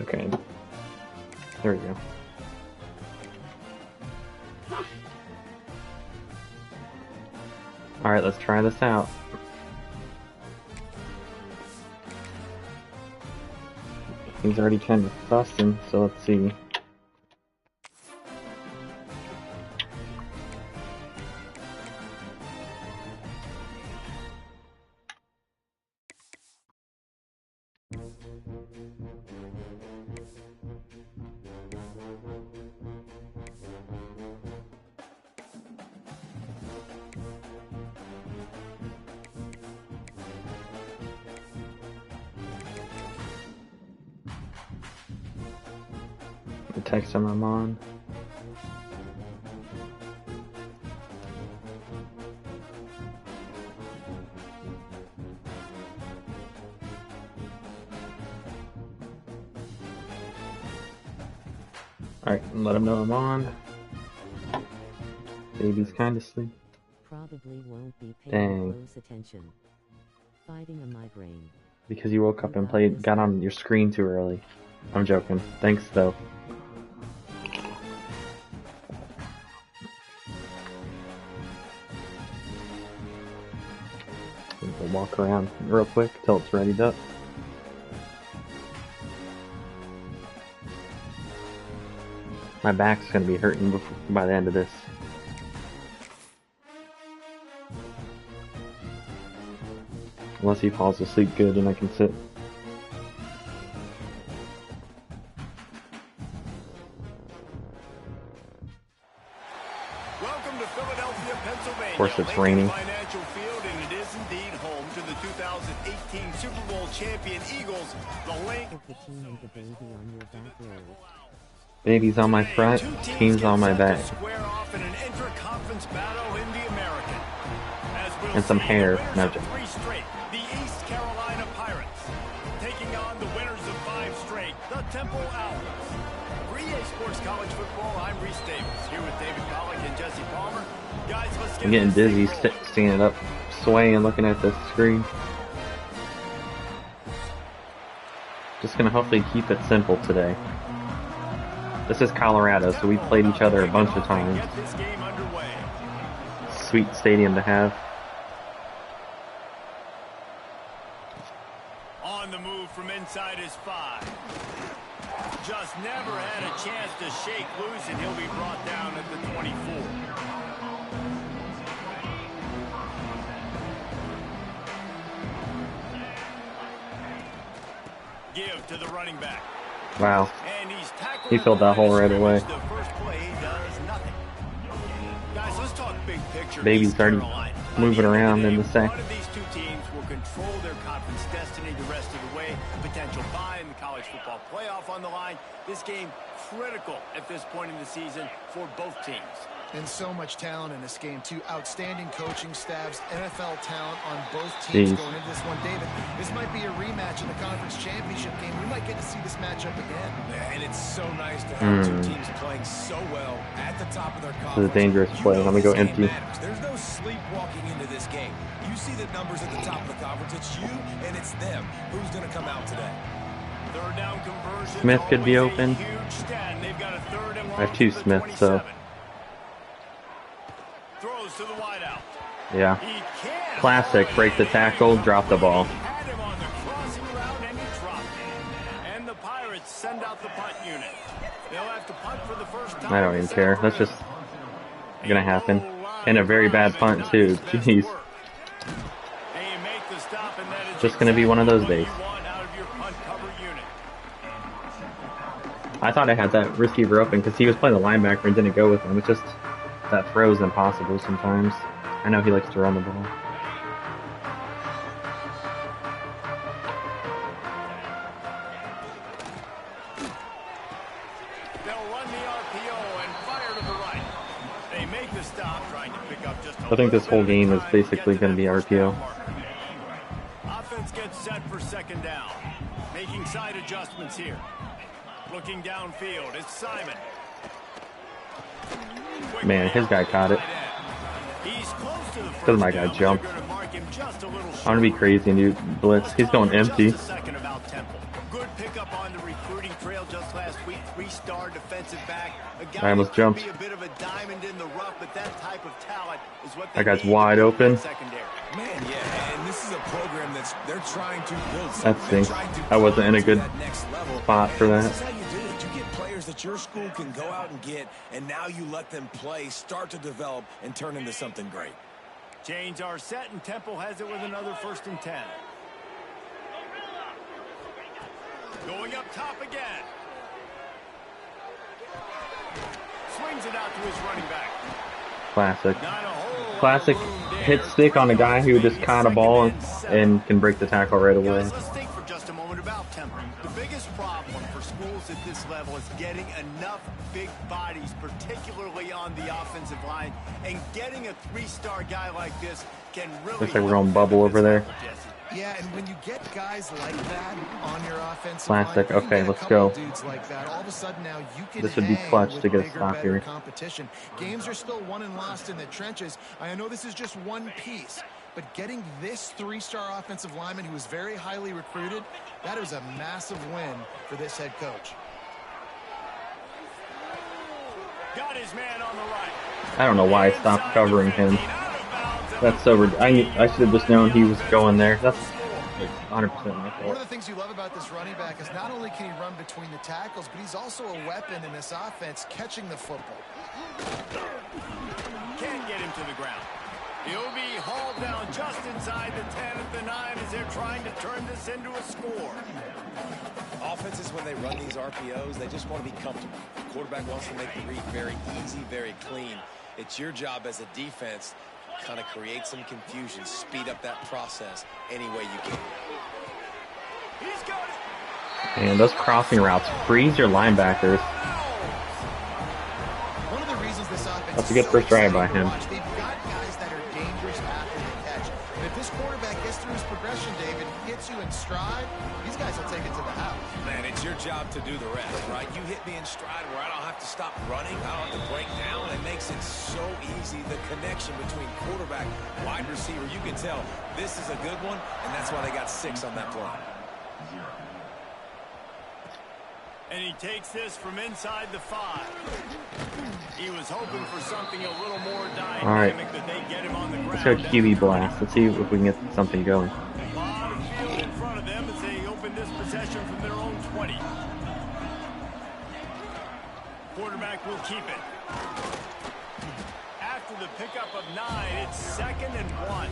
Okay. There we go. Alright, let's try this out. He's already kind of fussing, so let's see. The text him I'm on. Alright, let him know I'm on. Baby's kind of asleep. Probably won't be paying Dang. close attention. Fighting a migraine. Because you woke up and got on your screen too early. I'm joking. Thanks though. We'll walk around real quick till it's readied up. My back's gonna be hurting by the end of this. Unless he falls asleep good and I can sit. Welcome to Philadelphia, Pennsylvania. Of course it's raining. Financial Field, and it is indeed home to the 2018 Super Bowl champion Eagles. The link. Put the team and the baby on your back row. Baby's on my front, team's on my back. Square off in an intra-conference battle in the American. As we'll And some see, hair. the winners No, of 3 straight, the East Carolina Pirates, taking on the winners of 5 straight, the Temple Owls. For EA Sports College Football, I'm Reese Davis, here with David Pollock and Jesse Palmer. Guys, let's get I'm getting this dizzy thing rolling. standing up, swaying, looking at the screen. Just gonna hopefully keep it simple today. This is Colorado, so we played each other a bunch of times. Get this game underway. Sweet stadium to have. On the move from inside his 5. Just never had a chance to shake loose, and he'll be brought down at the 24. Give to the running back. Wow. And he's tackled He filled that hole right away. The first play does nothing. Guys, let's talk big picture. Baby's East already Carolina. moving By the end around of the in day, the sack. one of these 2 teams will control their conference destiny the rest of the way. Potential bye in the college football playoff on the line. This game critical at this point in the season for both teams. And so much talent in this game, too. Outstanding coaching staffs, NFL talent on both teams going into this one. David, this might be a rematch in the conference championship game. We might get to see this matchup again. And it's so nice to have 2 teams playing so well at the top of their conference. This is a dangerous play. Let me go empty. There's no sleepwalking into this game. You see the numbers at the top of the conference. It's you and it's them. Who's going to come out today? Third down conversion. Smith could be open. They've got a 3rd and long I have 2 to the Smiths, so 27. Throws to the wideout. yeah. He can't Classic. Break the tackle, drop the ball. Had him on the crossing route and he dropped it. And the Pirates send out the punt unit. They'll have to punt for the first time. I don't even care. That's just gonna happen. And a very bad punt too. Jeez. Just gonna be one of those days. I thought I had that receiver open because he was playing the linebacker and didn't go with him. It's just that throw's impossible sometimes. I know he likes to run the ball. They'll run the RPO and fire to the right. They make the stop, trying to pick up just I think this whole game is basically going to be RPO. Offense gets set for 2nd down. Making side adjustments here. Looking downfield, it's Simon. Man, his guy caught it. He's close to the Doesn't my guy jump? I'm gonna be crazy and do blitz. He's going empty. Good pickup on the recruiting trail. three-star defensive back. A guy I almost that jumped. could be a bit of a diamond in the rough, but that type of talent is what they That guy's need to wide build open. in secondary. Man, yeah, and this is a program they're trying to build That something. stinks. They're trying to I wasn't in a climb to good that next level. spot for And that. this is how you do it. You get players that your school can go out and get, and now you let them play, start to develop, and turn into something great. Chains are set, and Temple has it with another 1st and 10. Going up top again. Swings it out to his running back. Classic. Not a whole lot Classic of room there. hit stick on a guy who just caught a ball and can break the tackle right away. Guys, let's think for just a moment about Temple. The biggest problem for schools at this level is getting enough big bodies, particularly on the offensive line, and getting a three-star guy like this can really. Looks like we're going bubble over there. Yeah, and when you get guys like that on your offensive Plastic. line, you Okay, get a let's couple go. Dudes like that, all of a sudden now you can This would be hang clutch with to get a bigger, stop better here. competition. Games are still won and lost in the trenches. I know this is just one piece, but getting this three-star offensive lineman who was very highly recruited, that is a massive win for this head coach. Got his man on the right. I don't know why I stopped covering him. That's so ridiculous. I should have just known he was going there. That's 100% my One fault. of the things you love about this running back is not only can he run between the tackles, but he's also a weapon in this offense catching the football. Can't get him to the ground. He'll be hauled down just inside the 10 at the 9 as they're trying to turn this into a score. Offenses, when they run these RPOs, they just want to be comfortable. The quarterback wants to make the read very easy, very clean. It's your job as a defense to kind of create some confusion, speed up that process any way you can. He's got it. And those crossing routes freeze your linebackers. One of the reasons this offense That's a is good so first drive by exciting to him. watch, they've got guys that are dangerous after the catch. But if this quarterback gets through his progression, David, gets you in stride, these guys will take it to the house. Man, it's your job to do the rest, right? You hit me in stride where I don't have to stop running. I don't have to break down. It makes it so easy. The connection between quarterback, wide receiver, you can tell this is a good one, and that's why they got 6 on that play. And he takes this from inside the 5. He was hoping for something a little more dynamic, but they get him on the ground. Let's go QB blast. Let's see if we can get something going. A lot of field in front of them as they open this possession from their own 20. Quarterback will keep it. After the pickup of 9, it's 2nd and 1.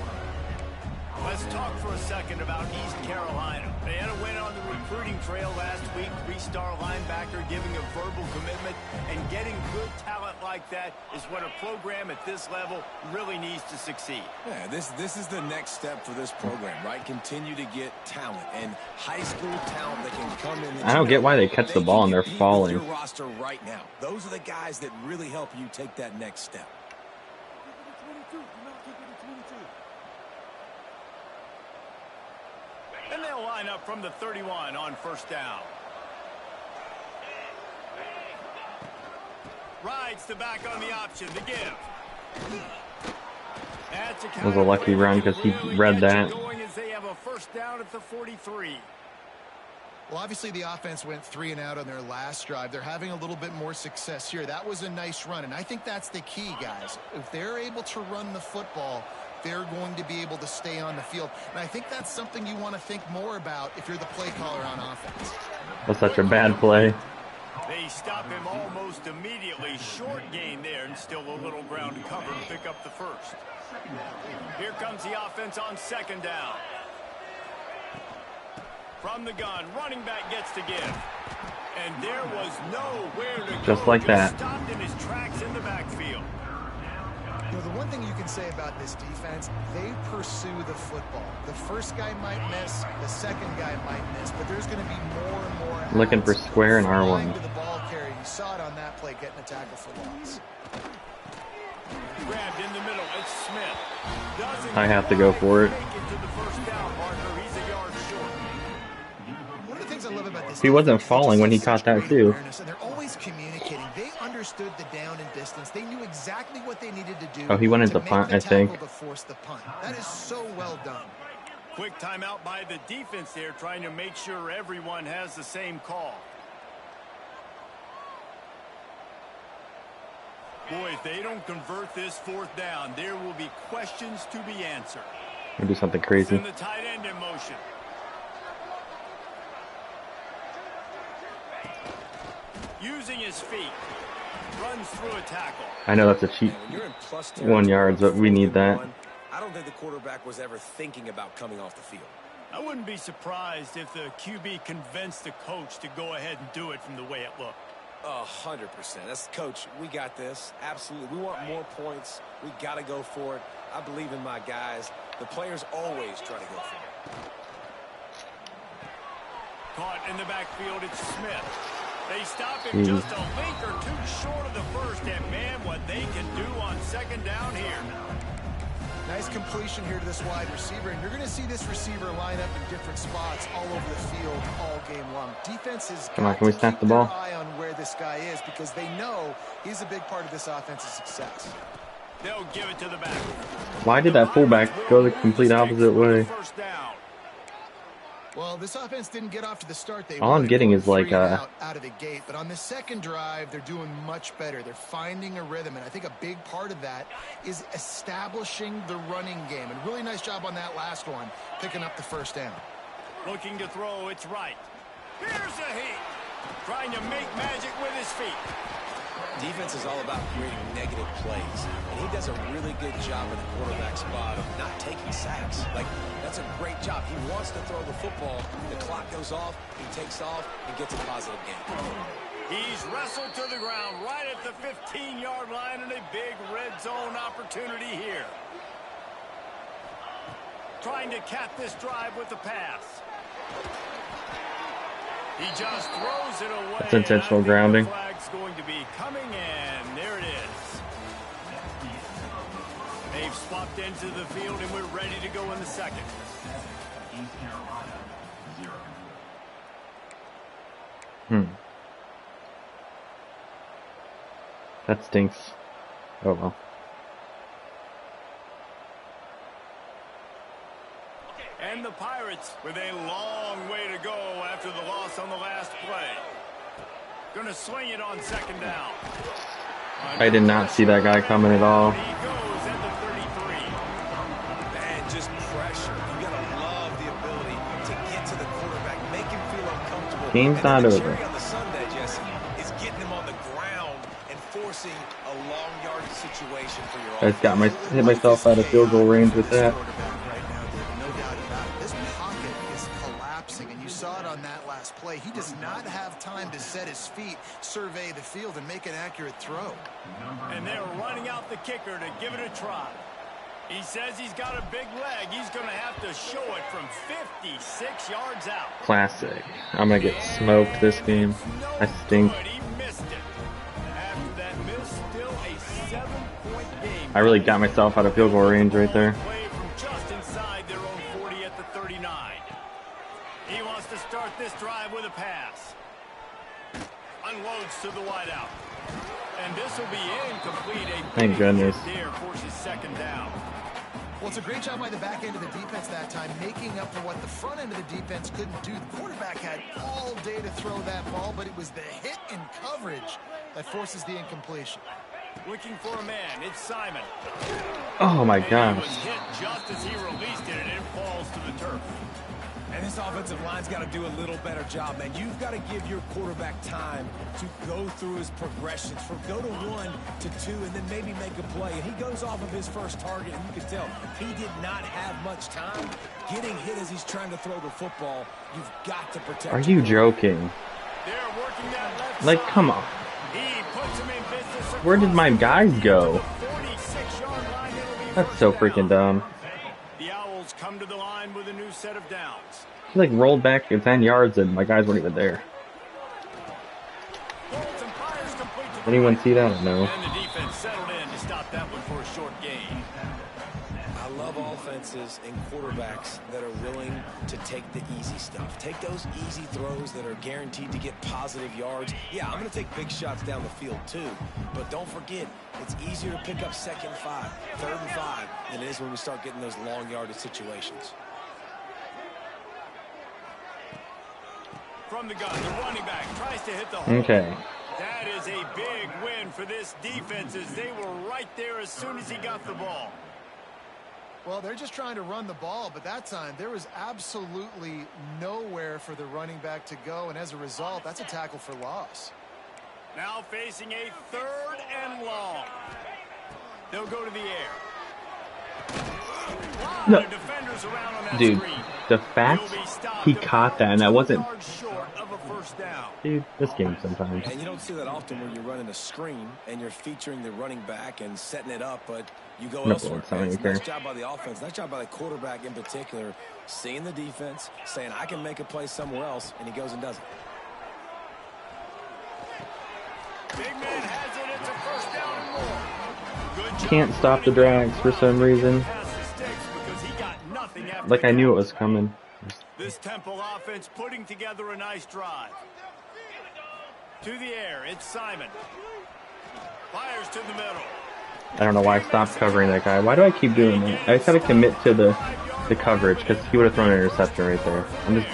Let's talk for a second about East Carolina. They had a win on the recruiting trail last week. 3-star linebacker giving a verbal commitment, and getting good talent like that is what a program at this level really needs to succeed. Yeah, this is the next step for this program, right? Continue to get talent and high school talent that can come in. I don't get why they catch the ball and they're falling. Your roster right now. Those are the guys that really help you take that next step. And they'll line up from the 31 on 1st down. Rides the back on the option to give. That's It was a lucky run because he read that. Going as they have a 1st down at the 43. Well, obviously the offense went 3 and out on their last drive. They're having a little bit more success here. That was a nice run, and I think that's the key, guys. If they're able to run the football, they're going to be able to stay on the field. And I think that's something you want to think more about if you're the play caller on offense. That's such a bad play. They stop him almost immediately. Short gain there, and still a little ground to cover to pick up the 1st. Here comes the offense on 2nd down. From the gun, running back gets to give. And there was nowhere to go. Just like that. Stopped in his tracks in the backfield. You know, the one thing you can say about this defense, they pursue the football. The first guy might miss, the second guy might miss, but there's going to be more and more Looking for square and flying R1. to the ball carrier. You saw it on that play, getting a tackle for loss. Grabbed in the middle. It's Smith. Doesn't I have to go for it. make it to the 1st down marker. He's a yard short. One of the things I love about this He wasn't defense, falling they when he just caught have that such great too. awareness, and they're always communicating. They understood the down and distance. They knew exactly what they needed to do. Oh, he went into to punt, make I the tackle think. to force the punt. That is so well done. Quick timeout by the defense there, trying to make sure everyone has the same call. Boy, if they don't convert this fourth down, there will be questions to be answered. We'll do something crazy. Send the tight end in motion. Using his feet. Runs through a tackle. I know that's a cheap When you're in plus 1 yard, but we need that. I don't think the quarterback was ever thinking about coming off the field. I wouldn't be surprised if the QB convinced the coach to go ahead and do it from the way it looked. 100%. That's coach. We got this. Absolutely. We want more points. We got to go for it. I believe in my guys. The players always try to go for it. Caught in the backfield, it's Smith. They stop him just a link or two short of the first, and man, what they can do on second down here. Nice completion here to this wide receiver, and you're going to see this receiver line up in different spots all over the field all game long. Defense has got Can we to snap keep the their ball? eye on where this guy is because they know he's a big part of this offense's success. They'll give it to the back. Why did that fullback go the complete opposite way? First down. Well, this offense didn't get off to the start they All I'm wanted, getting is like 3 and out of the gate, but on the second drive, they're doing much better. They're finding a rhythm, and I think a big part of that is establishing the running game. And really nice job on that last one, picking up the first down. Looking to throw, it's right. Here's a heat. Trying to make magic with his feet. Defense is all about creating negative plays, and he does a really good job in the quarterback spot of not taking sacks. Like, that's a great job. He wants to throw the football. The clock goes off, he takes off, and gets a positive gain. He's wrestled to the ground right at the 15-yard line, and a big red zone opportunity here. Trying to cap this drive with the pass. He just throws it away. That's intentional grounding. The flag's going to be coming, and there it is. They've swapped into the field, and we're ready to go in the second. That stinks. Oh well. And the Pirates with a long way to go after the loss on the last play. Going to swing it on second down. I did not see that guy coming at all. He goes at the 33. Man, just pressure. You got to love the ability to get to the quarterback, make him feel uncomfortable. Game's And not then the over. cherry on the Sunday, Jesse, is getting him on the ground and forcing a long yard situation for your I just got hit myself out of field goal range with that. And you saw it on that last play. He does not have time to set his feet, survey the field, and make an accurate throw. And they're running out the kicker to give it a try. He says he's got a big leg. He's going to have to show it from 56 yards out. Classic. I'm gonna get smoked this game. I stink. But he missed it. After that miss, still a 7-point game. I really got myself out of field goal range right there. Play from just inside their own 40 at the 39. He wants to start this drive with a pass. Unloads to the wideout. And this will be incomplete. Thank goodness. There forces second down. Well, it's a great job by the back end of the defense that time, making up for what the front end of the defense couldn't do. The quarterback had all day to throw that ball, but it was the hit and coverage that forces the incompletion. Looking for a man. It's Simon. Oh my And he gosh. was hit just as he released it, and it falls to the turf. And this offensive line's got to do a little better job, man. You've got to give your quarterback time to go through his progressions from go to 1 to 2 and then maybe make a play. And he goes off of his first target, and you can tell he did not have much time getting hit as he's trying to throw the football. You've got to protect. Are you joking? They're working that left Like, side. come on. He puts him in business. Where did my guys go? 46-yard line. It'll be That's first so down. freaking dumb. The Owls come to the line with a new set of downs. He like rolled back 10 yards and my guys weren't even there. Holds and fires complete to the Anyone right. see that? No. And the defense settled in to stop that one for a short gain. I love offenses and quarterbacks that are willing to take the easy stuff. Take those easy throws that are guaranteed to get positive yards. Yeah, I'm going to take big shots down the field too. But don't forget, it's easier to pick up second and 5, third and 5 than it is when we start getting those long yardage situations. From the gun, the running back tries to hit the hole. Okay. That is a big win for this defense as they were right there as soon as he got the ball. Well, they're just trying to run the ball, but that time there was absolutely nowhere for the running back to go, and as a result, that's a tackle for loss. Now facing a 3rd and long. They'll go to the air. No. Defenders around on that Dude, screen. the fact he caught that and that wasn't... Short of a first down. Dude, this game sometimes. And you don't see that often when you're running a screen and you're featuring the running back and setting it up, but you go elsewhere. Nice job by the offense. Nice job by the quarterback in particular, seeing the defense, saying, I can make a play somewhere else, and he goes and does it. Big man has it. It's a first down and more. Good job. Can't stop the drags for some reason. Like I knew it was coming. This Temple offense putting together a nice drive. To the air, it's Simon. Fires to the middle. I don't know why I stopped covering that guy. Why do I keep doing that? I just gotta commit to the coverage because he would have thrown an interception right there. I'm just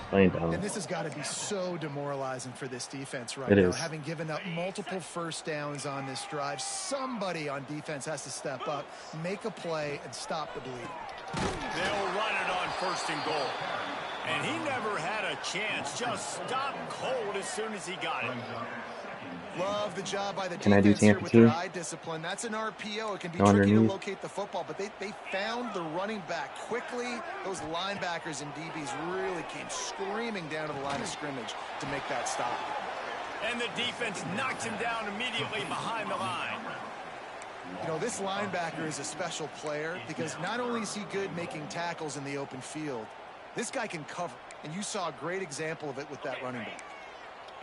playing dumb. And this has got to be so demoralizing for this defense right now. It is. Having given up multiple first downs on this drive, somebody on defense has to step up, make a play, and stop the bleeding. They'll run it on 1st and goal. And he never had a chance. Just stopped cold as soon as he got it. Love the job by the Can I do defense here Tampa with too? their eye discipline. That's an RPO. It can be No tricky underneath. to locate the football, but they found the running back quickly. Those linebackers and DBs really came screaming down to the line of scrimmage to make that stop. And the defense knocks him down immediately behind the line. You know, this linebacker is a special player because not only is he good making tackles in the open field, this guy can cover. And you saw a great example of it with that running back.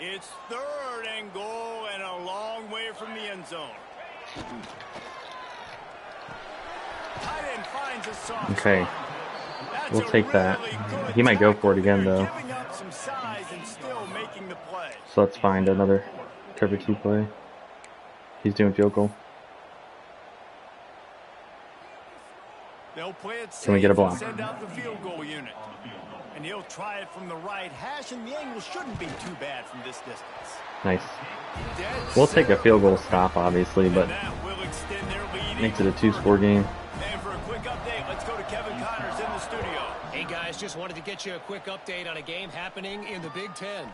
It's 3rd and goal and a long way from the end zone. Tight end finds a soft Okay. spot. We'll take that. He might go for it again though. Giving up some size and still making the play. So let's find another cover 2 play. He's doing field goal. They'll play it safe. Can we get a block? Send out the field goal unit. And he'll try it from the right hash, and the angle shouldn't be too bad from this distance. Nice. We'll take a field goal stop, obviously, but makes it a 2-score game. And for a quick update, let's go to Kevin Connors in the studio. Hey guys, just wanted to get you a quick update on a game happening in the Big Ten.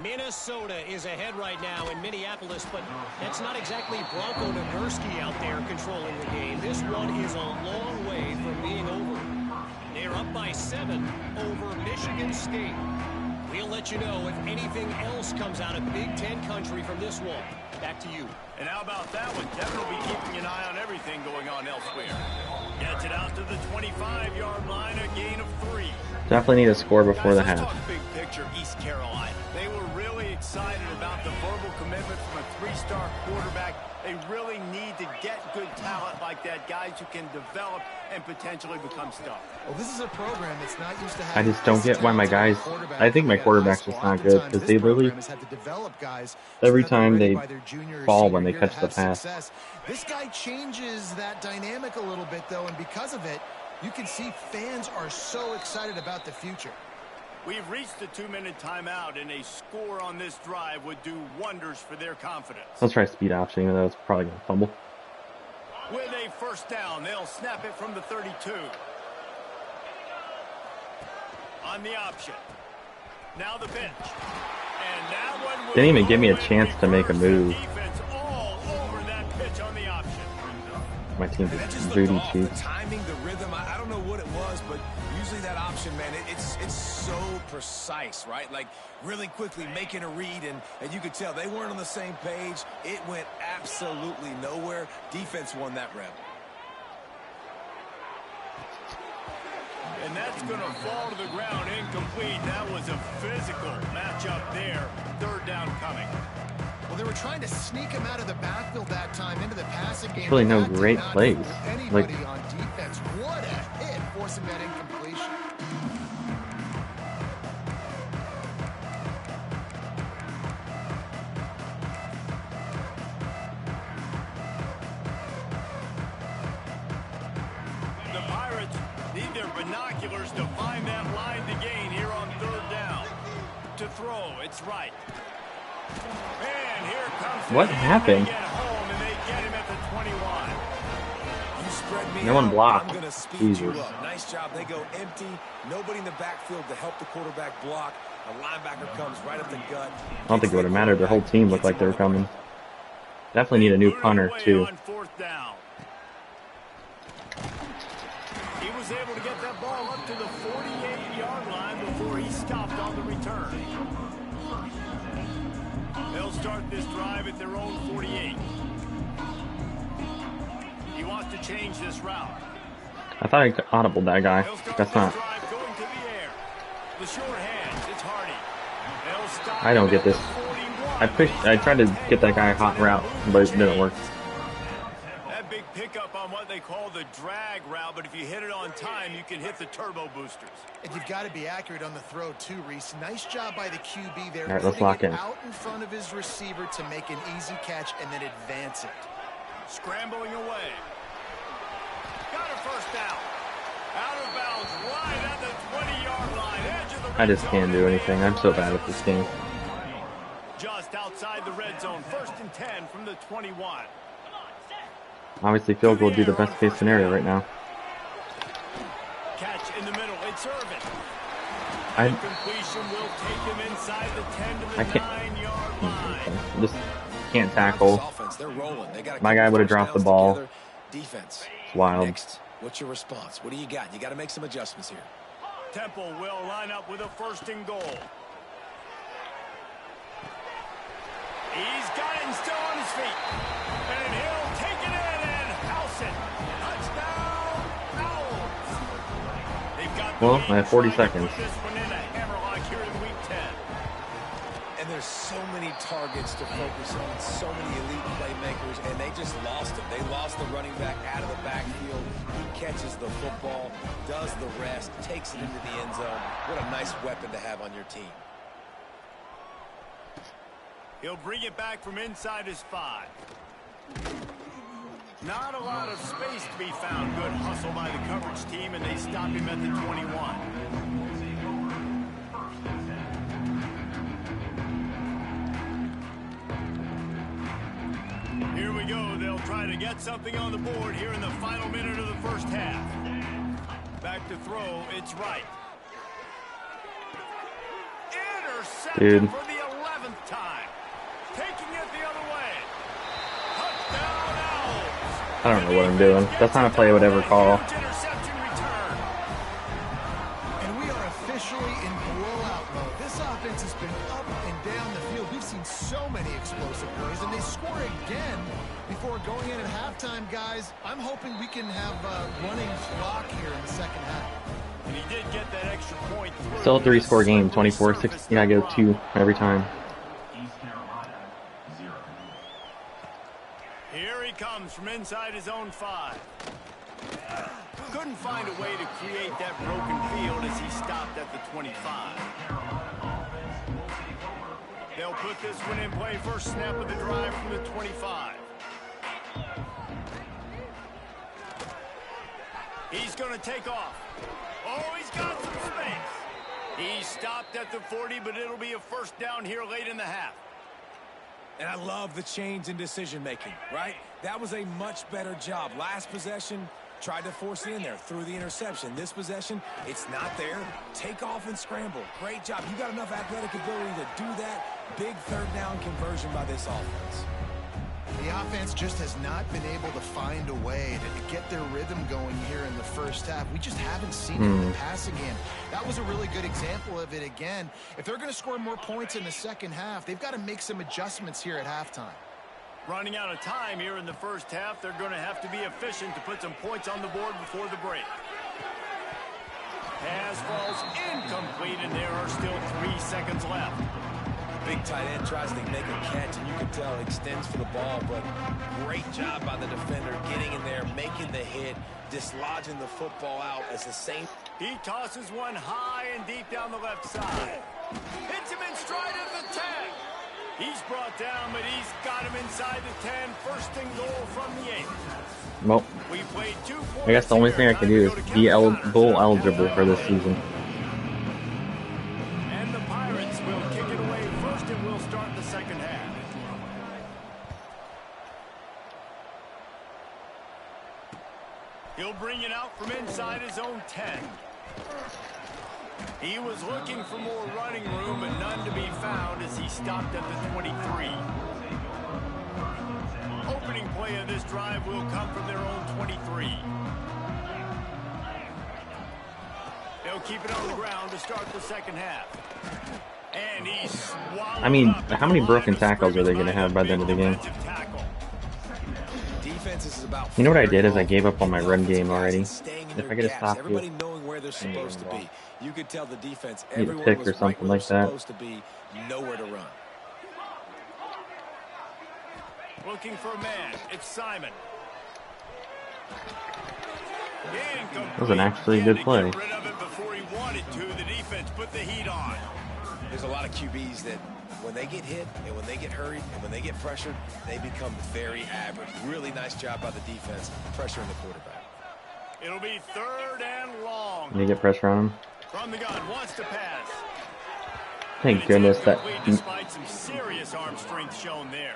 Minnesota is ahead right now in Minneapolis, but that's not exactly Bronco Nagurski out there controlling the game. This one is a long way from being over. They're up by 7 over Michigan State. We'll let you know if anything else comes out of Big Ten country from this one. Back to you. And how about that one? Kevin will be keeping an eye on everything going on elsewhere. Gets it out to the 25-yard line, a gain of 3. Definitely need a score before the Let's half. talk big picture East Carolina. They were really excited about the verbal commitment from a 3-star quarterback. They really need to get good talent like that, guys who can develop and potentially become stars. Well, this is a program that's not used to I having just don't get why my guys... quarterback. I think my quarterback's just not good because they literally... Every time they fall when they catch the pass. This guy changes that dynamic a little bit, though, and because of it, you can see fans are so excited about the future. We've reached the 2-minute timeout, and a score on this drive would do wonders for their confidence. Let's try speed option, even though it's probably going to fumble. With a first down, they'll snap it from the 32. On the option. Now the pitch. And that one will Didn't even give me a chance to make a move. Defense all over that pitch on the option. My team That just just looked booty off. The cheeks. timing, the rhythm, I don't know what it was, but usually that option, man, it's so precise, right? Like really quickly making a read, and you could tell they weren't on the same page. It went absolutely nowhere. Defense won that rep. And that's going to fall to the ground incomplete. That was a physical matchup there. 3rd down coming. Well, they were trying to sneak him out of the backfield that time into the passing game. Really no That did great not plays. fool Like- anybody on defense. What a hit, forcing that incompletion. The Pirates need their binoculars to find that line to gain here on 3rd down. To throw, it's right. And here comes the What hit. happened? They get home and they get him at the 21. You spread me No one out, blocked. I'm going to speed Jesus. you up. Nice job. They go empty. Nobody in the backfield to help the quarterback block. A linebacker comes right up the gut. I don't think it would have mattered. Their whole team looked like they were coming. Definitely need a new Booted punter, away too. on 4th down. He was able to get that ball up to the 48-yard line before he stopped on the return. They'll start this drive at their own 48. He wants to change this route. I thought I audibled that guy. They'll start Guess this not. drive going to the air. The short hands, it's Hardy. They'll stop I don't him get at this. the 41. I tried to get that guy a hot route, but it didn't work. That big pickup on what they call the drag route, but if you hit it on time, you can hit the turbo boosters. And you've got to be accurate on the throw too, Reese. Nice job by the QB there. All right, let's putting lock it in. out in front of his receiver to make an easy catch and then advance it. Scrambling away. Got a first down. Out of bounds, right at the 20-yard line. Edge of the I red just zone, can't do and anything. they I'm so bad at this game. just outside the red zone. 1st and 10 from the 21. Obviously, field goal would be the best case scenario right now. Catch in the middle. It's Irvin. I Completion will take him inside the 10 to the I can't- 9-yard line. just can't tackle. Offense, they're rolling. They got a My guy couple would've first dropped the downs ball. together. Defense. It's wild. Next, what's your response? What do you got? You got to make some adjustments here. Temple will line up with a 1st and goal. He's got it and still on his feet. And he'll take it in and house it. Touchdown, Owls. They've got the Well, lead I have 40 trying to seconds. put this one in a hammerlock here in week 10. And there's so many targets to focus on, so many elite playmakers, and they just lost it. They lost the running back out of the backfield. He catches the football, does the rest, takes it into the end zone. What a nice weapon to have on your team. He'll bring it back from inside his 5. Not a lot of space to be found. Good hustle by the coverage team, and they stop him at the 21. Here we go. They'll try to get something on the board here in the final minute of the 1st half. Back to throw. It's right. Intercepted Dude. for the 11th time. Taking it the other way. Touchdown, Owls. I don't know what I'm doing. That's not a play I would ever call. Huge interception return. And we are officially in blowout mode. This offense has been up and down the field. We've seen so many explosive plays, and they score again before going in at halftime, guys. I'm hoping we can have running clock here in the 2nd half. And he did get that extra point through. Still a 3-score game, 24-6. You gotta go 2 every time. Here he comes from inside his own 5. Couldn't find a way to create that broken field as he stopped at the 25. They'll put this one in play. 1st snap of the drive from the 25. He's going to take off. Oh, he's got some space. He stopped at the 40, but it'll be a 1st down here late in the half. And I love the change in decision-making, right? That was a much better job. Last possession, tried to force it in there, threw the interception. This possession, it's not there. Take off and scramble. Great job. You got enough athletic ability to do that. Big 3rd down conversion by this offense. The offense just has not been able to find a way to get their rhythm going here in the 1st half. We just haven't seen it in the passing game. That was a really good example of it again. If they're going to score more points in the 2nd half, they've got to make some adjustments here at halftime. Running out of time here in the 1st half, they're going to have to be efficient to put some points on the board before the break. Pass falls incomplete, and there are still 3 seconds left. Big tight end tries to make a catch, and you can tell extends for the ball, but great job by the defender getting in there, making the hit, dislodging the football out as the same. He tosses one high and deep down the left side. Hits him in stride of the 10. He's brought down, but he's got him inside the 10. 1st and goal from the 8. Well, We played 2 quarters I guess the only here. thing I can do is be bowl eligible for this season. And the Pirates will kick it away first, and we'll start the 2nd half. He'll bring it out from inside his own 10. He was looking for more running room, but none to be found as he stopped at the 23. Opening play of this drive will come from their own 23. They'll keep it on the ground to start the second half. And he's swallowed. I mean, up how many the broken line of tackles are they scrimmage going to have by the end of the game? defensive tackle. Defenses is about You know what I did is I off, gave up on my run offensive game guys already. and staying in If their I get a gaps. stop Everybody here, knowing where they're supposed to be. You could tell the defense Need a everyone pick was or right something where like they're that. supposed to be, nowhere to run. Looking for a man. It's Simon. That was an actually good play. Get rid of it before he wanted to. The defense put the heat on. There's a lot of QBs that when they get hit and when they get hurried and when they get pressured, they become very average. Really nice job by the defense pressuring the quarterback. It'll be 3rd and long. You get pressure on him. From the gun, wants to pass. Thank goodness that. Despite some serious arm strength shown there.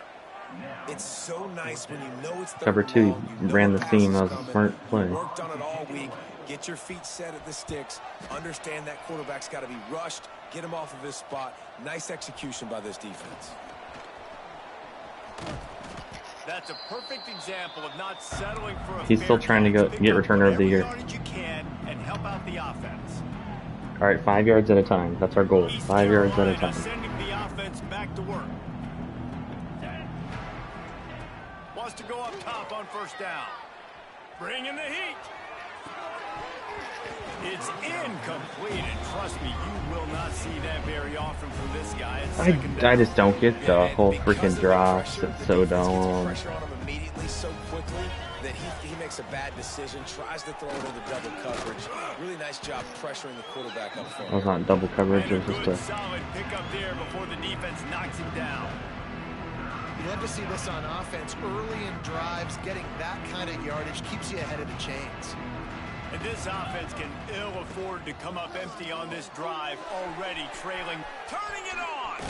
It's so nice when you know it's Cover 3rd two, and long, you know ran the pass seam. is That was a coming. smart play. You worked on it all week. Get your feet set at the sticks. Understand that quarterback's got to be rushed. Get him off of his spot. Nice execution by this defense. That's a perfect example of not settling for a He's still fair trying to catch. get Pick up returner of the whatever year. yardage you can and help out the offense. All right, 5 yards at a time. That's our goal. East 5 yards at a Carolina time. sending the offense back to work. Wants to go up top on 1st down. Bring in the heat. It's incomplete, and trust me, you will not see that very often from this guy. It's second down. I just don't get the whole freaking drops. It's so dumb. Pressure on him immediately so quickly that he makes a bad decision, tries to throw it into double coverage. Really nice job pressuring the quarterback up front. That was not double coverage. It And was a just good, a. solid pickup there before the defense knocks him down. You love to see this on offense. Early in drives, getting that kind of yardage keeps you ahead of the chains. And this offense can ill afford to come up empty on this drive, already trailing, turning it on.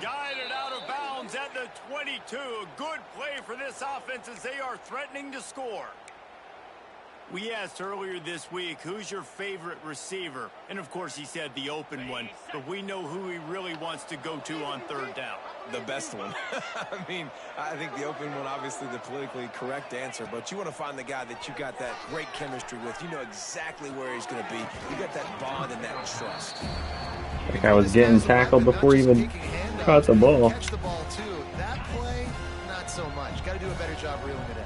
Guided out of bounds at the 22. A good play for this offense as they are threatening to score. We asked earlier this week, who's your favorite receiver? And of course he said the open one, but we know who he really wants to go to on 3rd down. The best one. I mean, I think the open one, obviously the politically correct answer, but you want to find the guy that you got that great chemistry with. You know exactly where he's going to be. You got that bond and that trust. Like I was getting tackled before he even caught the ball. Catch the ball too. That play, not so much. Got to do a better job reeling it in.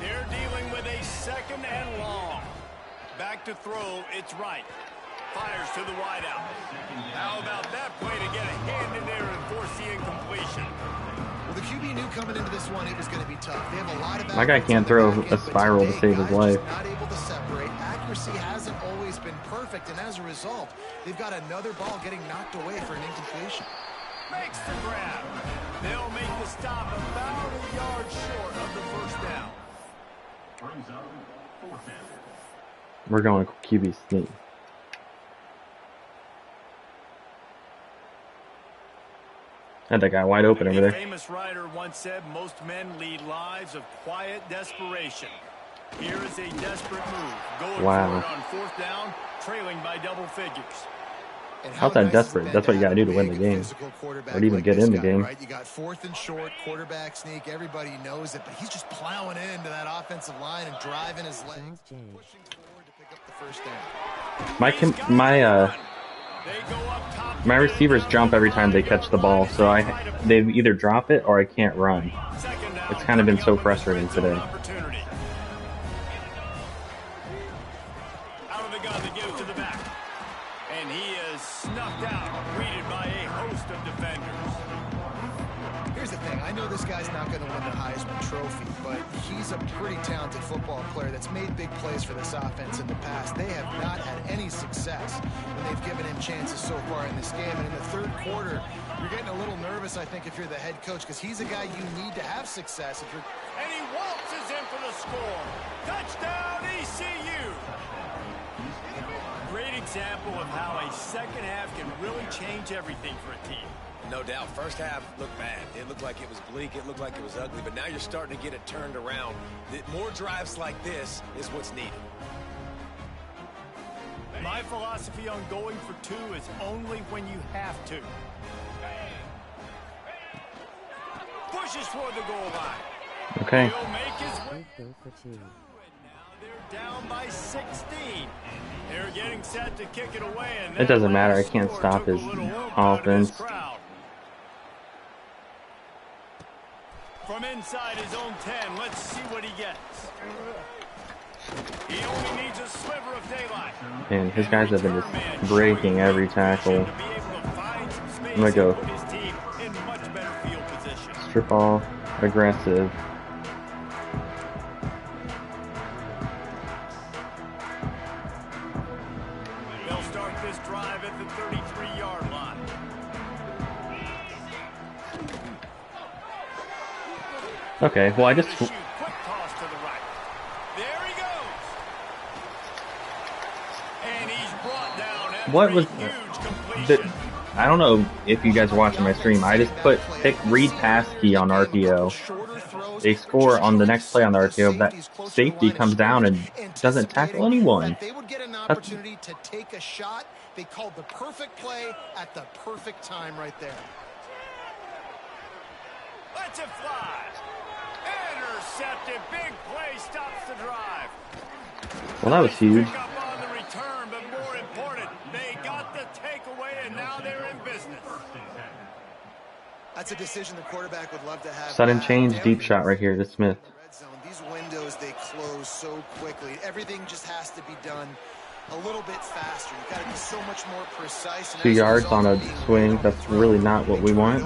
They're dealing with a 2nd and long. Back to throw, it's right. Fires to the wideout. How about that play to get a hand in there and force the incompletion? Well, the QB knew coming into this one it was going to be tough. They have a lot of My guy can't throw a spiral to save his life. Not able to separate. Accuracy hasn't always been perfect, and as a result, they've got another ball getting knocked away for an incompletion. Makes the grab. They'll make the stop about a yard short of the 1st down. We're going QB sneak. Had that guy wide open over A there. famous writer once said, most men lead lives of quiet desperation. Here is a desperate move. Going Wow. for it on 4th down, trailing by double figures. And How's that nice desperate? has it That's what you been gotta do to have win a the big game. physical quarterback Or to even like get this in the guy, game. Right? You got 4th and short, quarterback sneak. Everybody knows it, but he's just plowing into that offensive line and driving his legs, James. pushing forward to pick up the 1st down. My receivers jump every time they catch the ball, so they either drop it or I can't run. It's kind of been so frustrating today. Out of the gun that gives to the back. And he is snuffed out, greeted by a host of defenders. Here's the thing. I know this guy's not going to win the Heisman Trophy, but he's a pretty talented football player that's made big plays for this offense in the past. They have not had any success when they've given him chances so far in this game. And in the 3rd quarter, you're getting a little nervous, I think, if you're the head coach, because he's a guy you need to have success. If you're... And he waltzes in for the score. Touchdown, ECU. great example of how a second half can really change everything for a team. No doubt. First half looked bad. It looked like it was bleak. It looked like it was ugly. But now you're starting to get it turned around. More drives like this is what's needed. My philosophy on going for two is only when you have to. Pushes toward the goal line. Okay. He'll make his way. Go for two. Now they're down by 16. They're getting set to kick it away. And It doesn't that matter. I last can't score stop took a his little oomph out of this offense. crowd. From inside his own 10, let's see what he gets. He only needs a sliver of daylight. And his guys have been just breaking every tackle. I'm gonna go strip ball, aggressive. They'll start this drive at the 33-yard line. Okay, well I just Quick toss to the right. There he goes. And he's brought down every what was huge the, completion. I don't know if you guys are watching my stream. I just put read pass key on RPO. They score on the next play on the RPO, but that safety comes down and doesn't tackle anyone. They would get an opportunity to take a shot. They called the perfect play at the perfect time right there. Let's it fly. Intercepted. Big play stops the drive. Well, that was huge. Pick up on the return, but more important, they got the takeaway, and now they're in business. That's a decision the quarterback would love to have. Sudden change, deep shot right here to Smith. Red zone. These windows, they close so quickly. Everything just has to be done a little bit faster. You got to be so much more precise. 2 yards on a swing. That's really not what we want.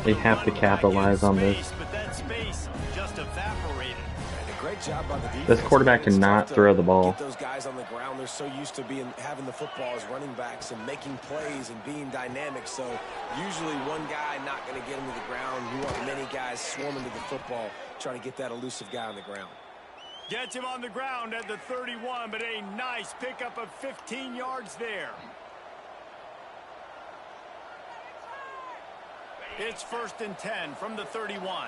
They have to capitalize on this. But that space just evaporated. Great job by the defense. This quarterback cannot throw the ball. Get those guys on the ground. They're so used to having the football as running backs and making plays and being dynamic. So usually one guy not going to get him to the ground. You want many guys swarming to the football, trying to get that elusive guy on the ground. Gets him on the ground at the 31, but a nice pickup of 15 yards there. It's 1st and 10 from the 31.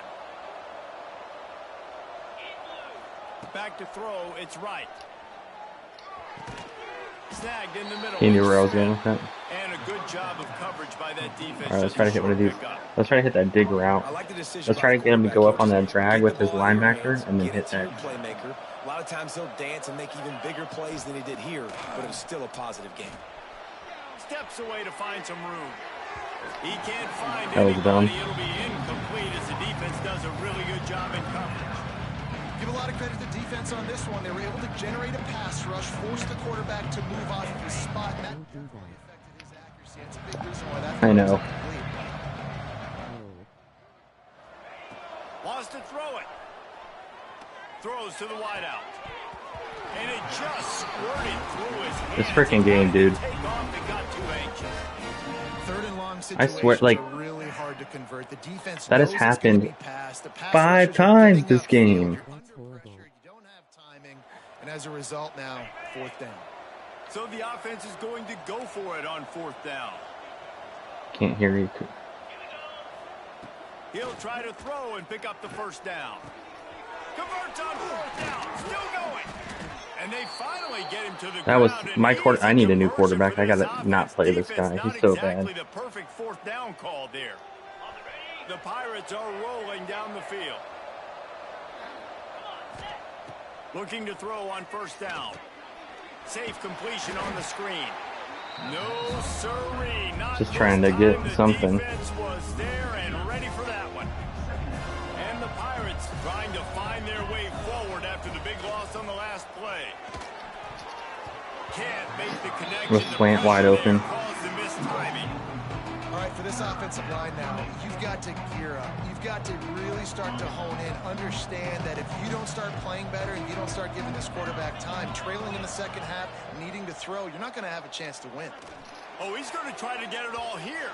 Back to throw, it's right. Snagged in the middle. He knew where I was going with that. And a good job of coverage by that defense. Alright, let's try to hit one of these. Let's try to hit that dig route. Let's try to get him to go up on that drag with his linebacker and then hit that. Playmaker. A lot of times he'll dance and make even bigger plays than he did here, but it was still a positive game. Steps away to find some room. He can't find That was dumb. anybody. It'll be incomplete as the defense does a really good job in coverage. Give a lot of credit to the defense on this one. They were able to generate a pass rush, force the quarterback to move off of his spot. And that Don't do that. affected his accuracy. That's a big reason why that I know. throw was incomplete. Wants to throw it. Throws to the wideout. And it just squirted through his hands. This freaking game, dude. Take off and got too anxious. Third and long I swear, situations like, are really hard to convert. The defense that has knows it's gonna happened be passed. The pass 5 rushers are times getting this upfield. game. You're under pressure. You don't have timing, and as a result, now 4th down. So the offense is going to go for it on 4th down. Can't hear you. He'll try to throw and pick up the 1st down. Converts on 4th down. Still going. And they finally get him to the That was ground, and my it quarter. is a I need a new conversion quarterback. for I this gotta not offense. play this Defense guy. not He's so exactly bad. the perfect 4th down call there. The Pirates are rolling down the field. Looking to throw on 1st down. Safe completion on the screen. No siree. Not Just trying to this get time. The something. defense was there and ready for that one. And the Pirates trying to find their way forward after the big loss on the last play. Can't make the connection. With slant wide open. Caused the missed timing. All right, for this offensive line now, you've got to gear up. You've got to really start to hone in, understand that if you don't start playing better and you don't start giving this quarterback time, trailing in the second half, needing to throw, you're not going to have a chance to win. Oh, he's going to try to get it all here.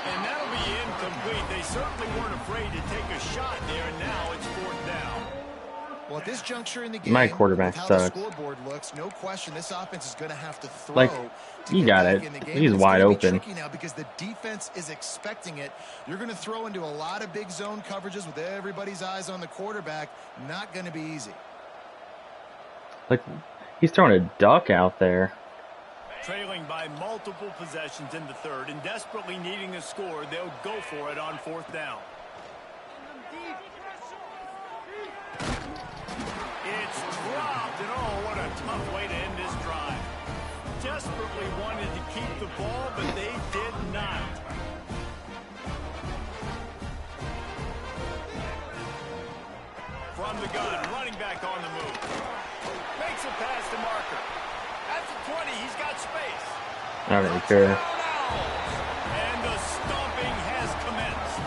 And that'll be incomplete. They certainly weren't afraid to take a shot there, and now it's 4th down. Well, at this juncture in the game, My with quarterback how sucks. the scoreboard looks, no question, this offense is going to have to throw Like, to you get got back it. in the game. He's It's wide gonna be open. tricky now because the defense is expecting it. You're going to throw into a lot of big zone coverages with everybody's eyes on the quarterback. Not going to be easy. Like, he's throwing a duck out there. Trailing by multiple possessions in the third and desperately needing a score, they'll go for it on 4th down. It's dropped, and oh, what a tough way to end this drive. Desperately wanted to keep the ball, but they did not. From the gun, running back on the move. Makes a pass to Marker. At the 20, he's got space. I don't really care. And the stomping has commenced.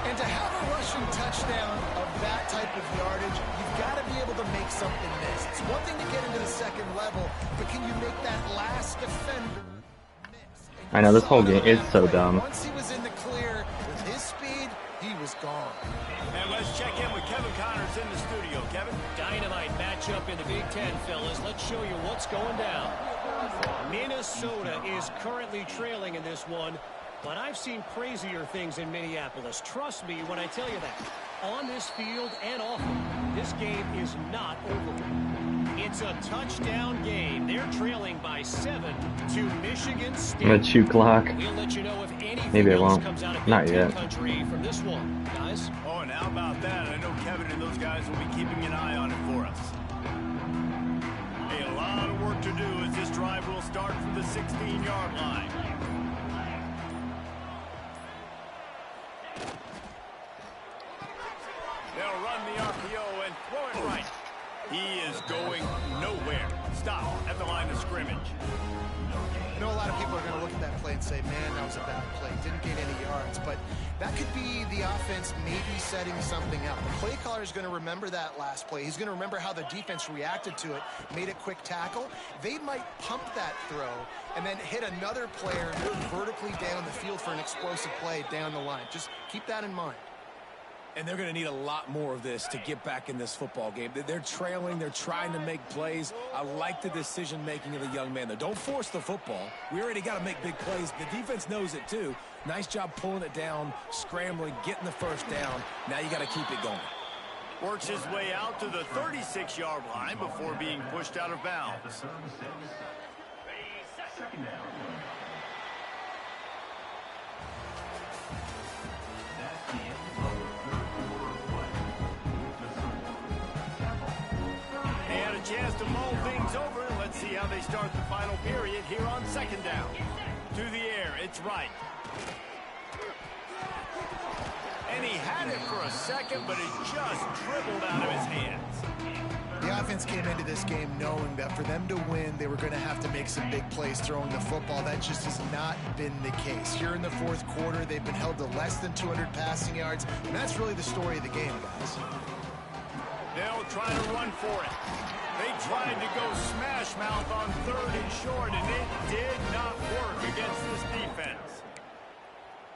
And to have a rushing touchdown of that type of yardage, you've got to be able to make something miss. It's one thing to get into the second level, but can you make that last defender miss? I know, this whole game is so dumb. Once he was in the clear, with his speed, he was gone. And let's check in with Kevin Connors in the studio. Kevin? Dynamite matchup in the Big Ten, fellas. Let's show you what's going down. Minnesota is currently trailing in this one, but I've seen crazier things in Minneapolis. Trust me when I tell you that. On this field and off it, this game is not over. It's a touchdown game. They're trailing by 7 to Michigan State. I'm gonna chew clock. We'll let you know if anything Maybe I else won't. comes out of Not Big Ten yet. country from this one, guys. Oh, and how about that? I know Kevin and those guys will be keeping an eye on it for us. A lot of work to do as this drive will start from the 16-yard line. They'll run the RPO and throw it right. He is going nowhere. Stop at the line of scrimmage. I know a lot of people are going to look at that play and say, man, that was a bad play. Didn't gain any yards. But that could be the offense maybe setting something up. The play caller is going to remember that last play. He's going to remember how the defense reacted to it, made a quick tackle. They might pump that throw and then hit another player vertically down the field for an explosive play down the line. Just keep that in mind. And they're going to need a lot more of this to get back in this football game. They're trailing. They're trying to make plays. I like the decision-making of the young man, though. Don't force the football. We already got to make big plays. The defense knows it, too. Nice job pulling it down, scrambling, getting the first down. Now you got to keep it going. Works his way out to the 36-yard line before being pushed out of bounds. Chance to mull things over. Let's see how they start the final period here on 2nd down. To the air, it's right. And he had it for a second, but it just dribbled out of his hands. The offense came into this game knowing that for them to win, they were going to have to make some big plays throwing the football. That just has not been the case. Here in the 4th quarter, they've been held to less than 200 passing yards, and that's really the story of the game, guys. They'll try to run for it. They tried to go smash mouth on 3rd and short, and it did not work against this defense.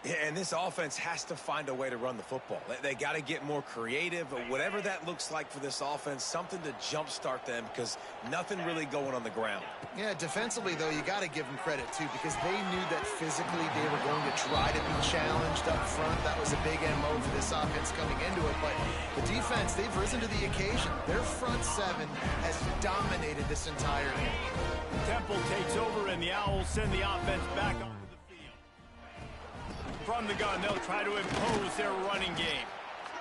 Yeah, and this offense has to find a way to run the football. They got to get more creative, or whatever that looks like for this offense, something to jumpstart them, because nothing really going on the ground. Yeah, defensively, though, you got to give them credit, too, because they knew that physically they were going to try to be challenged up front. That was a big MO for this offense coming into it, but the defense, they've risen to the occasion. Their front 7 has dominated this entire game. Temple takes over, and the Owls send the offense back on. From the gun, they'll try to impose their running game.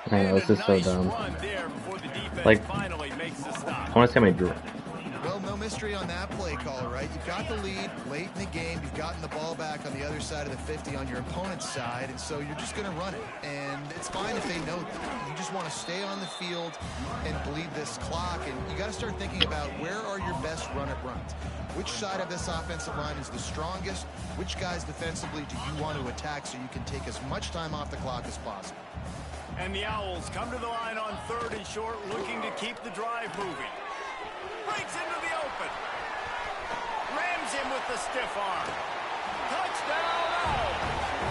I know, this is so dumb. Like, finally makes the stop. I want to see how many drew. Well, no mystery on that play call, right? You've got the lead late in the game. You've gotten the ball back on the other side of the 50 on your opponent's side, and so you're just going to run it. And it's fine if they know that. You just want to stay on the field and bleed this clock, and you got to start thinking about where are your best run-it runs. Which side of this offensive line is the strongest? Which guys defensively do you want to attack so you can take as much time off the clock as possible? And the Owls come to the line on 3rd and short, looking to keep the drive moving. Breaks into the open. Rams him with the stiff arm. Touchdown, Owls!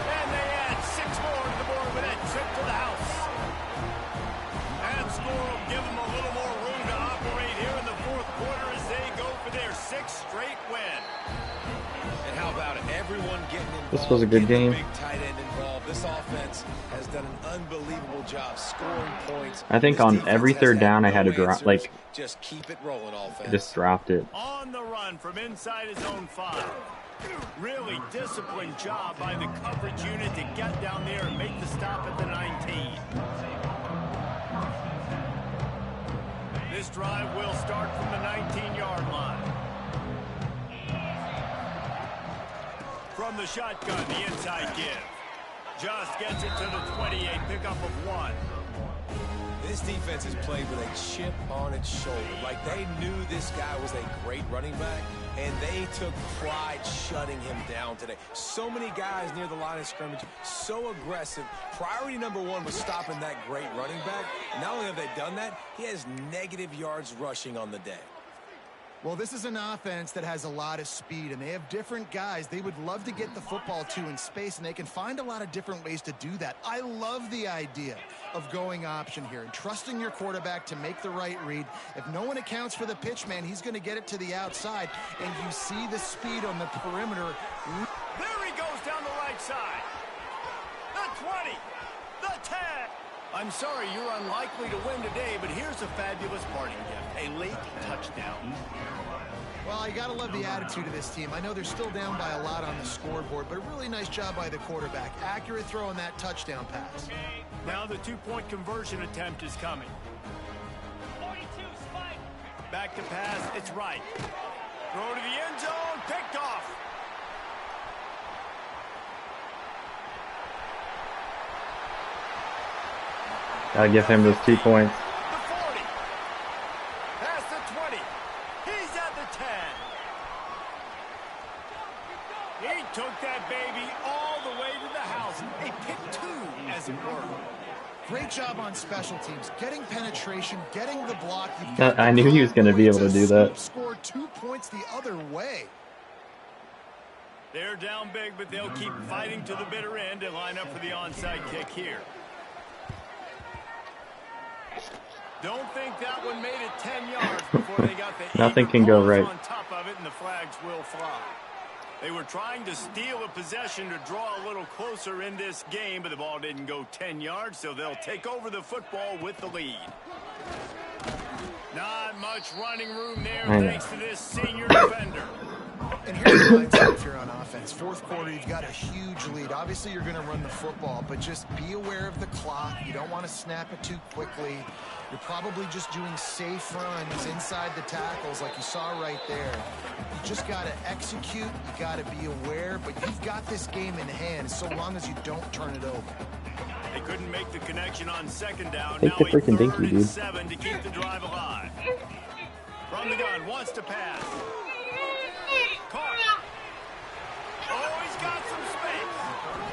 And they add 6 more to the board with that trip to the house. And score a This was a good game. Big tight end involved. This offense has done an unbelievable job scoring points. I think This on defense every has third had down I no had to drop, answers. like, Just keep it rolling, I offense. just dropped it. On the run from inside his own 5. Really disciplined job by the coverage unit to get down there and make the stop at the 19. This drive will start from the 19-yard line. From the shotgun, the inside give. Just gets it to the 28, pickup of 1. This defense has played with a chip on its shoulder. Like they knew this guy was a great running back, and they took pride shutting him down today. So many guys near the line of scrimmage, so aggressive. Priority number 1 was stopping that great running back. Not only have they done that, he has negative yards rushing on the day. Well, this is an offense that has a lot of speed, and they have different guys they would love to get the football to in space, and they can find a lot of different ways to do that. I love the idea of going option here and trusting your quarterback to make the right read. If no one accounts for the pitch man, he's going to get it to the outside, and you see the speed on the perimeter. There he goes down the right side. The 20, the 10. I'm sorry you're unlikely to win today, but here's a fabulous parting gift. A late touchdown. Well, you got to love the attitude of this team. I know they're still down by a lot on the scoreboard, but a really nice job by the quarterback. Accurate throw on that touchdown pass. Now the 2-point conversion attempt is coming. 42, spike. Back to pass, it's right. Throw to the end zone, picked off. Gotta give him those 2 points. The 40. Past the 20. He's at the 10. He took that baby all the way to the house. A pick 2, as it were. Great job on special teams, getting penetration, getting the block. I knew he was going to be able to do that. Score 2 points the other way. They're down big, but they'll keep fighting to the bitter end and line up for the onside kick here. Don't think that one made it 10 yards before they got the Nothing can go right. on top of it, and the flags will fly. They were trying to steal a possession to draw a little closer in this game, but the ball didn't go 10 yards, so they'll take over the football with the lead. Not much running room there thanks to this senior defender. And here's the mindset if you're on offense. Fourth quarter, you've got a huge lead. Obviously, you're going to run the football, but just be aware of the clock. You don't want to snap it too quickly. You're probably just doing safe runs inside the tackles like you saw right there. You just got to execute. You got to be aware, but you've got this game in hand so long as you don't turn it over. They couldn't make the connection on second down. Take Now the a freaking 3rd dinky, and dude. 7 to keep the drive alive. From the gun, wants to pass. Caught. Oh, he's got some space.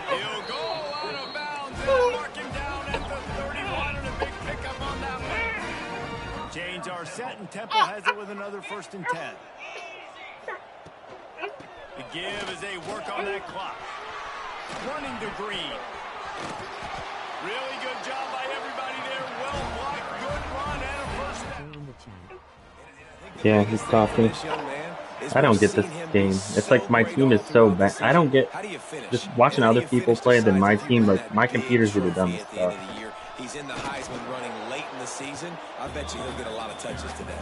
He'll go out of bounds and mark him down at the 31 and a big pickup on that one. Chains are set and Temple has it with another 1st and 10. The give as they work on that clock. Running to Green. Really good job by everybody there. Well blocked, good run, and a 1st down. In the chat. Yeah, he's talking. I don't get this game. It's like my team is so bad. I don't get just watching other people play than my team. Like my computer's do the dumbest stuff. He's in the Heisman running late in the season. I bet you he'll get a lot of touches today.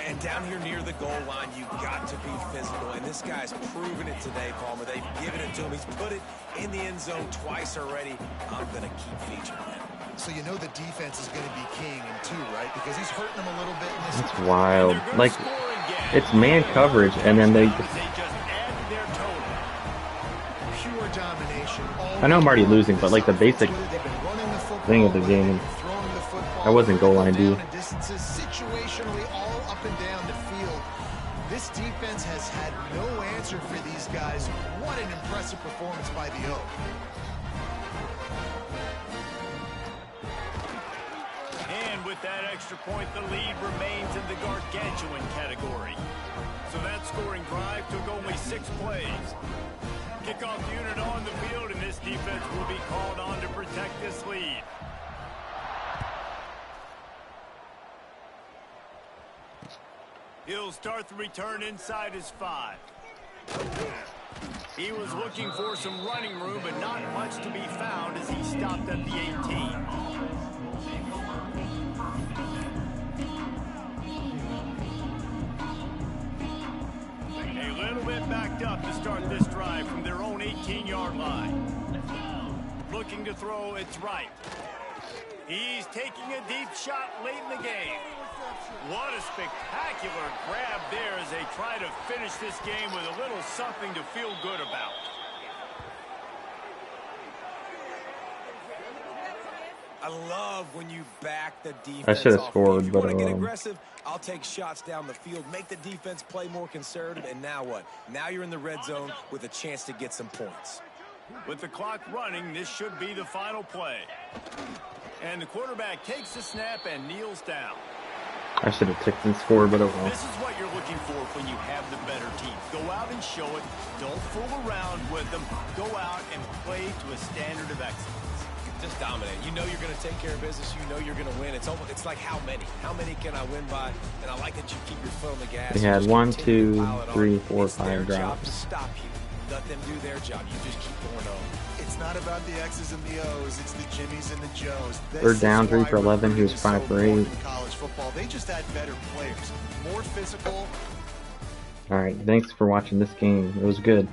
And down here near the goal line, you've got to be physical. And this guy's proven it today, Palmer. They've given it to him. He's put it in the end zone twice already. I'm going to keep featuring him. So you know the defense is going to be king in 2, right? Because he's hurting them a little bit in this. It's wild. Like it's man coverage, and then they. They just add their total. Pure domination. I know I'm already losing, but like the basic They've been running the football, thing of the game. throwing the football. I wasn't goal line, dude. Down in distances, situationally all up and down the field. This defense has had no answer for these guys. What an impressive performance by the Oak. And with that extra point, the lead remains in the gargantuan category. So that scoring drive took only 6 plays. Kickoff unit on the field, and this defense will be called on to protect this lead. He'll start the return inside his 5. He was looking for some running room, but not much to be found as he stopped at the 18. A little bit backed up to start this drive from their own 18-yard line. Looking to throw, it's right. He's taking a deep shot late in the game. What a spectacular grab there as they try to finish this game with a little something to feel good about. I love when you back the defense. I should have off. scored, If you but want to get aggressive, I'll take shots down the field, make the defense play more conservative, and now what? Now you're in the red zone with a chance to get some points. With the clock running, this should be the final play. And the quarterback takes the snap and kneels down. I should have ticked and scored, but oh well. This is what you're looking for when you have the better team. Go out and show it. Don't fool around with them. Go out and play to a standard of excellence. Just dominate. You know you're going to take care of business. You know you're going to win. It's almost, it's like how many? How many can I win by? And I like that you keep your foot on the gas. We had Just 1, continue to 2, pile it on. 3, 4, It's their 5 job to drops. stop you. Let them do their job. You just keep going on. It's not about the X's and the O's. It's the Jimmies and the Joes. Third down, 3 for 11. He was 5 for 8. In college football, they just had better players, more physical. Alright, thanks for watching this game. It was good.